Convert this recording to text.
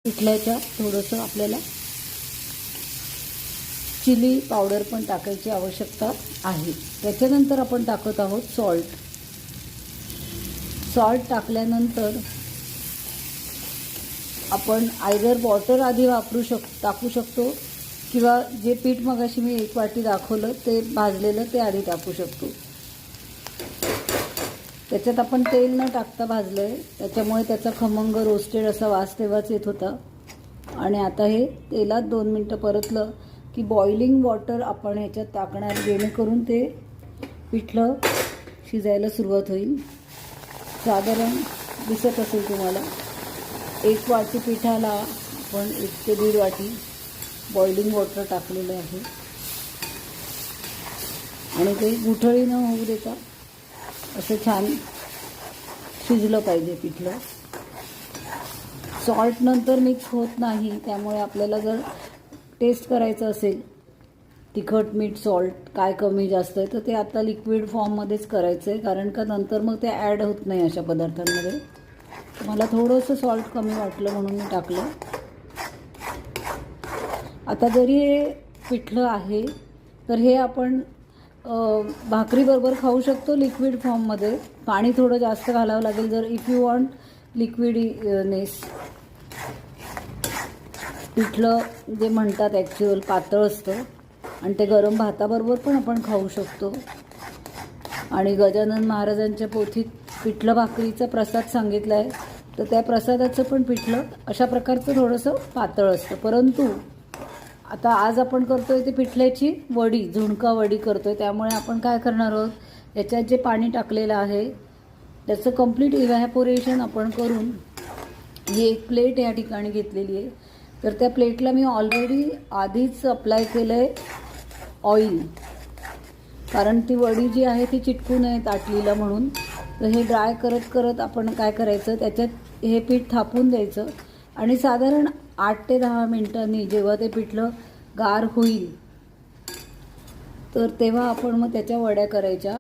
पिठल्याच्या थोडंसं आपल्याला chilli powder पण टाकायची आवश्यकता आहे। त्याच्यानंतर आपण टाकत आहोत सॉल्ट। सॉल्ट टाकल्यानंतर आपण आयदर वॉटर आधी टाकू शकतो किंवा जे पीठ मगाशी मी 1 वाटी दाखवलं ते भाजलेलं ते आधी टाकू शकतो। त्याच्यात आपण तेल न टाकता भाजलंय, त्याच्यामुळे त्याचा खमंग रोस्टेड असा वास तेव्हाच येत होता। आणि आता हे तेलात 2 मिनिटं परतलं की बॉइलिंग वॉटर आपण ह्याच्यात टाकणार, जेणेकरून ते पिठलं शिजायला सुरुवात होईल। साधारण दिसत असेल तुम्हाला 1 वाटी पिठाला आपण 1 ते 1.5 वाटी बॉइलिंग वॉटर टाकलेलं आहे आणि ते गुठळी न होऊ देता असं छान शिजलं पाहिजे पिठलं। सॉल्ट नंतर मिक्स होत नाही, त्यामुळे आपल्याला जर टेस्ट करायचं असेल तिखट मीठ सॉल्ट काय कमी जास्त आहे तर ते आता लिक्विड फॉर्ममध्येच करायचं आहे, कारण का नंतर मग ते ॲड होत नाही अशा पदार्थांमध्ये। मला थोडंसं सॉल्ट कमी वाटलं म्हणून मी टाकलं। आता जरी हे पिठलं आहे तर हे आपण भाकरीबरोबर खाऊ शकतो लिक्विड फॉर्ममध्ये। पाणी थोडं जास्त घालावं लागेल जर इफ यू वॉन्ट लिक्विडनेस। पिठलं जे म्हणतात ॲक्च्युअल पातळ असतं आणि ते गरम भाताबरोबर पण आपण खाऊ शकतो। आणि गजानन महाराजांच्या पोथीत पिठलं भाकरीचा प्रसाद सांगितला आहे, तर त्या प्रसादाचं पण पिठलं अशा प्रकारचं थोडंसं पातळ असतं। परंतु आता आज आपण करतोय ते पिठल्याची वडी, झुणका वडी करतोय, त्यामुळे आपण काय करणार आहोत, याच्यात जे पाणी टाकलेलं आहे त्याचं कंप्लीट इव्हॅपोरेशन आपण करून ही एक प्लेट या ठिकाणी घेतलेली आहे। तर त्या प्लेटला मी ऑलरेडी आधीच अप्लाय केलं आहे ऑइल, कारण ती वडी जी आहे ती चिटकू नये ताटलीला म्हणून। तर हे ड्राय करत करत आपण काय करायचं, त्याच्यात हे पीठ थापून द्यायचं आणि साधारण 8 ते 10 मिनिटांनी जेव्हा ते पिठलं गार होईल तर तेव्हा आपण मग त्याच्या वड्या करायच्या।